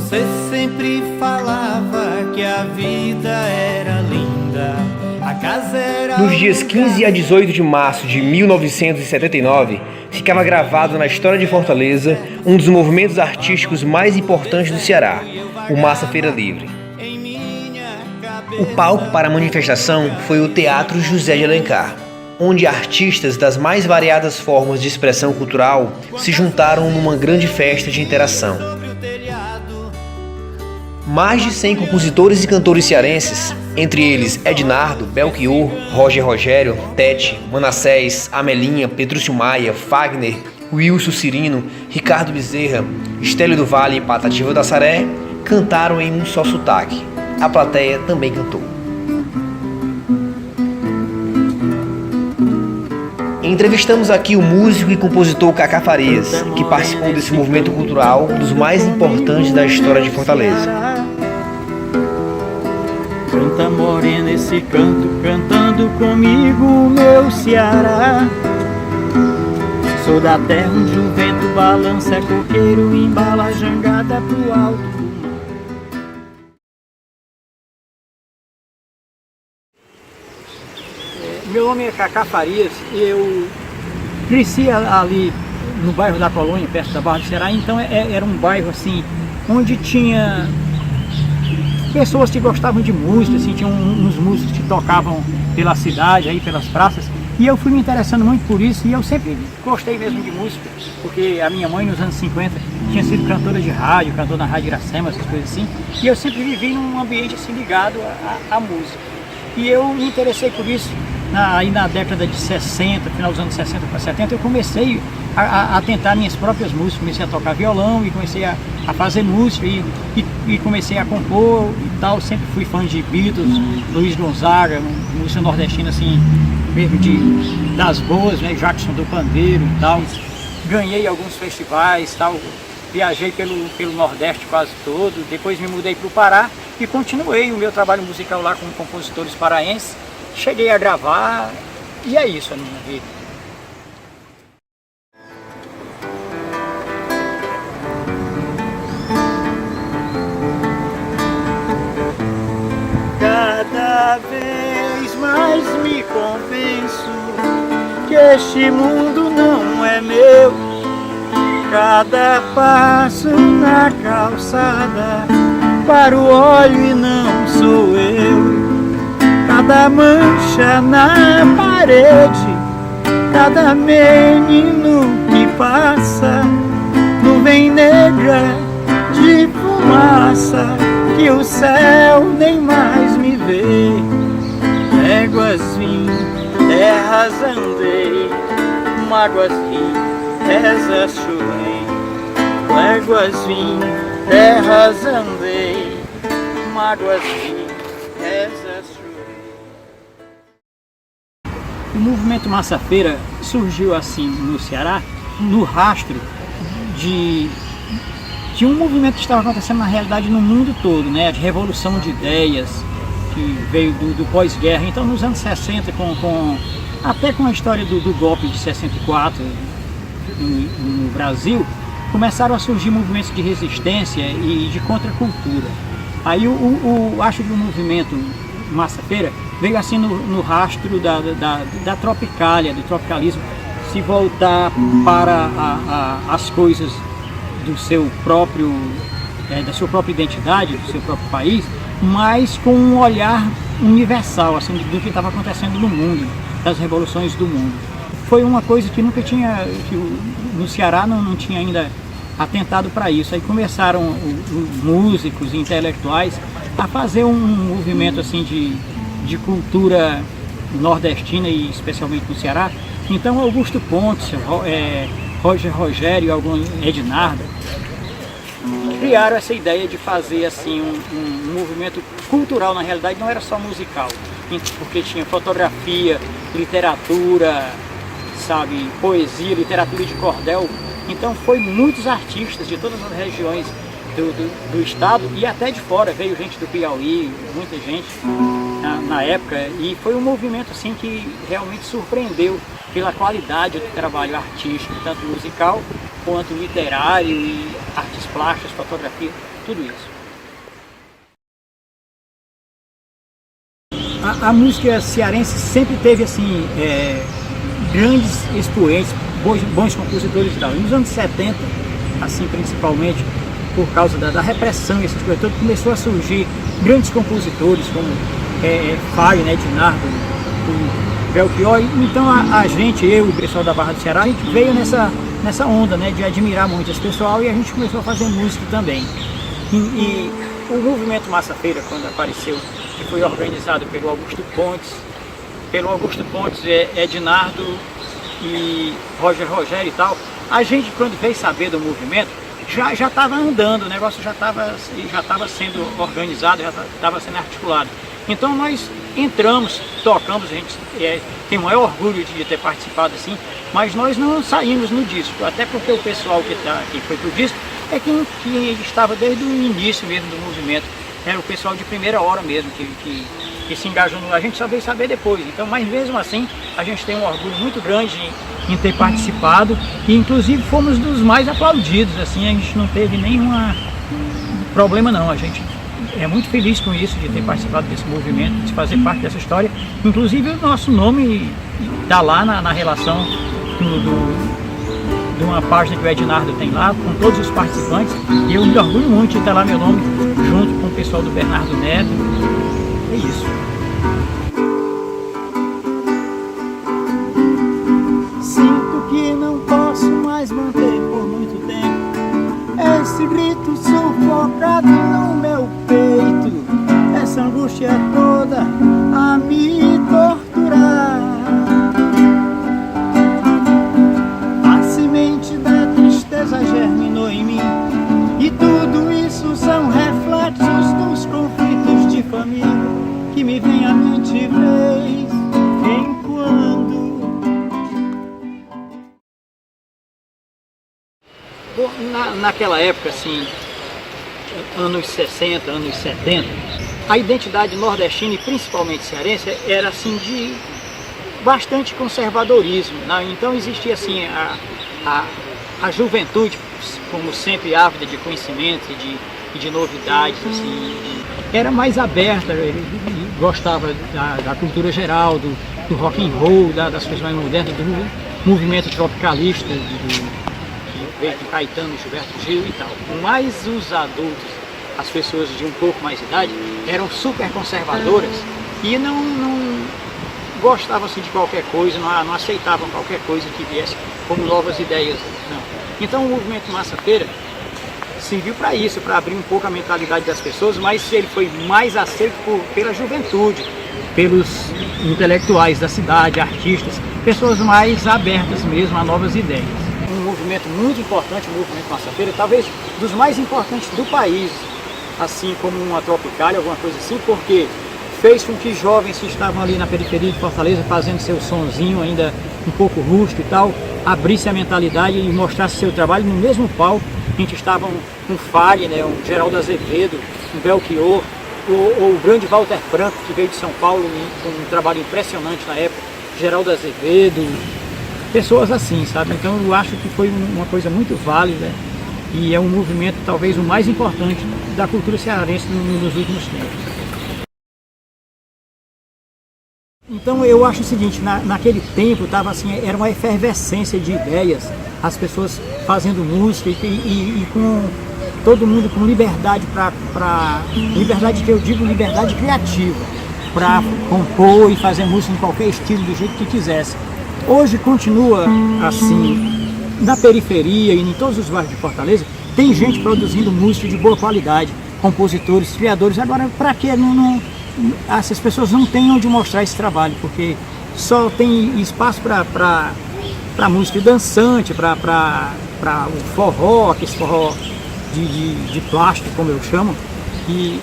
Você sempre falava que a vida era linda, a casa era... Nos dias 15 a 18 de março de 1979, ficava gravado na história de Fortaleza um dos movimentos artísticos mais importantes do Ceará, o Massa Feira Livre. O palco para a manifestação foi o Teatro José de Alencar, onde artistas das mais variadas formas de expressão cultural se juntaram numa grande festa de interação. Mais de 100 compositores e cantores cearenses, entre eles Ednardo, Belchior, Roger Rogério, Tete, Manassés, Amelinha, Petrúcio Maia, Fagner, Wilson Cirino, Ricardo Bezerra, Estélio do Vale e Patativa da Saré, cantaram em um só sotaque. A plateia também cantou. Entrevistamos aqui o músico e compositor Cacá Farias, que participou desse movimento cultural, um dos mais importantes da história de Fortaleza. Canta morena esse canto, cantando comigo, meu Ceará. Sou da terra onde o vento balança, é coqueiro, embala a jangada pro alto. Meu nome é Cacá Farias e eu cresci ali no bairro da Colônia, perto da Barra do Ceará. Então era um bairro assim, onde tinha pessoas que gostavam de música, assim, tinha uns músicos que tocavam pela cidade, aí pelas praças. E eu fui me interessando muito por isso e eu sempre gostei mesmo de música, porque a minha mãe nos anos 50 tinha sido cantora de rádio, cantora na Rádio Iracema, essas coisas assim. E eu sempre vivi num ambiente assim ligado à música. E eu me interessei por isso. Aí na década de 60, final dos anos 60 para 70, eu comecei a tentar minhas próprias músicas, comecei a tocar violão e comecei a fazer música e comecei a compor e tal. Sempre fui fã de Beatles, Luiz Gonzaga, música nordestina assim, mesmo das boas, né, Jackson do Pandeiro e tal. Ganhei alguns festivais, tal. Viajei pelo Nordeste quase todo, depois me mudei para o Pará e continuei o meu trabalho musical lá com compositores paraenses. Cheguei a gravar e é isso a minha vida. Cada vez mais me convenço que este mundo não é meu. Cada passo na calçada para o olho e não sou eu. Cada mancha na parede, cada menino que passa, nuvem negra de fumaça, que o céu nem mais me vê. Léguas vim, terras andei, mágoas ri, rezas chorei. Léguas vim, terras andei, mágoas ri, rezas chorei. O movimento Massa Feira surgiu assim no Ceará, no rastro de um movimento que estava acontecendo na realidade no mundo todo, né? De revolução de ideias, que veio do pós-guerra. Então nos anos 60, até com a história do golpe de 64 no Brasil, começaram a surgir movimentos de resistência e de contracultura. Aí acho que o movimento Massa Feira veio assim no rastro da tropicália, do tropicalismo, se voltar para as coisas do seu próprio, da sua própria identidade, do seu próprio país, mas com um olhar universal, assim, do que estava acontecendo no mundo, das revoluções do mundo. Foi uma coisa que nunca tinha, no Ceará não tinha ainda atentado para isso. Aí começaram os músicos e intelectuais a fazer um movimento assim de cultura nordestina e especialmente no Ceará. Então Augusto Pontes, Roger Rogério e Ednardo criaram essa ideia de fazer assim um movimento cultural. Na realidade não era só musical, porque tinha fotografia, literatura, sabe, poesia, literatura de cordel. Então foi muitos artistas de todas as regiões do estado e até de fora. Veio gente do Piauí, muita gente na época, e foi um movimento assim que realmente surpreendeu pela qualidade do trabalho artístico, tanto musical quanto literário e artes plásticas, fotografia. tudo isso. A música cearense sempre teve assim, grandes expoentes, bons compositores e tal. Nos anos 70, assim principalmente, por causa da repressão e essas coisas todas, começou a surgir grandes compositores como Fábio, né, Ednardo, o Belchior. Então a gente, eu e o pessoal da Barra do Ceará, a gente veio nessa onda, né, de admirar muito esse pessoal, e a gente começou a fazer música também. E o movimento Massa Feira, quando apareceu, que foi organizado pelo Augusto Pontes, Ednardo e Rogério e tal, a gente, quando veio saber do movimento, já estava andando, o negócio já estava sendo organizado, já estava sendo articulado. Então nós entramos, tocamos, a gente tem o maior orgulho de ter participado assim, mas nós não saímos no disco, até porque o pessoal que foi pro disco é quem estava desde o início mesmo do movimento, era o pessoal de primeira hora mesmo, que se engajou, a gente só veio saber depois. Então, mas mesmo assim, a gente tem um orgulho muito grande em ter participado, e inclusive fomos dos mais aplaudidos, assim, a gente não teve nenhum problema não, a gente é muito feliz com isso, de ter participado desse movimento, de fazer parte dessa história. Inclusive o nosso nome está lá na relação de uma página que o Ednardo tem lá, com todos os participantes, e eu me orgulho muito de ter lá meu nome, junto com o pessoal do Bernardo Neto. É isso. Sinto que não posso mais manter por muito tempo esse grito sufocado no meu peito, essa angústia toda a me torturar. A semente da tristeza germinou em mim, e tudo isso são reflexos dos conflitos de família que me vem à mente vez em quando. Bom, naquela época, assim, anos 60, anos 70, a identidade nordestina e principalmente cearense era assim de bastante conservadorismo, né? Então existia assim a juventude, como sempre ávida de conhecimento e de novidades, assim, era mais aberta, gostava da cultura geral, do rock and roll, das coisas mais modernas, do movimento tropicalista, veio com Caetano, Gilberto Gil e tal. Mas os adultos, as pessoas de um pouco mais de idade, eram super conservadoras e não gostavam assim de qualquer coisa, não aceitavam qualquer coisa que viesse como novas ideias, não. Então o movimento Massa Feira serviu para isso, para abrir um pouco a mentalidade das pessoas, mas ele foi mais aceito pela juventude, pelos intelectuais da cidade, artistas, pessoas mais abertas mesmo a novas ideias. Um movimento muito importante, o movimento Massa Feira, talvez dos mais importantes do país, assim como uma Tropicália, alguma coisa assim, porque fez com que jovens que estavam ali na periferia de Fortaleza, fazendo seu sonzinho ainda um pouco rústico e tal, abrisse a mentalidade e mostrasse seu trabalho no mesmo palco. A gente estava com Fale, né, um Geraldo Azevedo, um Belchior, o grande Walter Franco, que veio de São Paulo com um trabalho impressionante na época, Geraldo Azevedo, pessoas assim, sabe? Então eu acho que foi uma coisa muito válida e é um movimento talvez o mais importante da cultura cearense nos últimos tempos. Então eu acho o seguinte, naquele tempo tava assim, era uma efervescência de ideias, as pessoas fazendo música e com todo mundo com liberdade liberdade que eu digo liberdade criativa, para compor e fazer música em qualquer estilo, do jeito que quisesse. Hoje continua assim, na periferia e em todos os bairros de Fortaleza, tem gente produzindo música de boa qualidade, compositores, criadores. Agora, para que essas pessoas não têm onde mostrar esse trabalho, porque só tem espaço para música dançante, para o forró, aquele forró de plástico, como eu chamo, e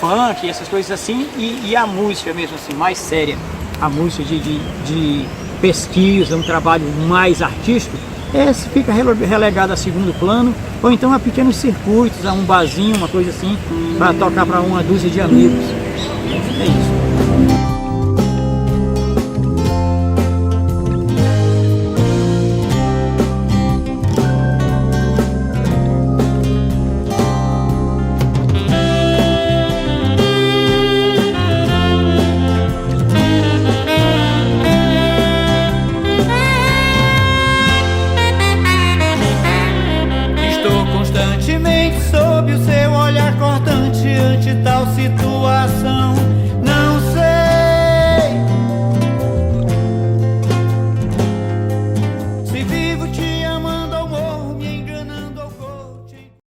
funk, essas coisas assim, e a música mesmo assim, mais séria, a música de pesquisa, um trabalho mais artístico, esse fica relegado a segundo plano, ou então a pequenos circuitos, a um barzinho, uma coisa assim, para tocar para uma dúzia de amigos. É isso.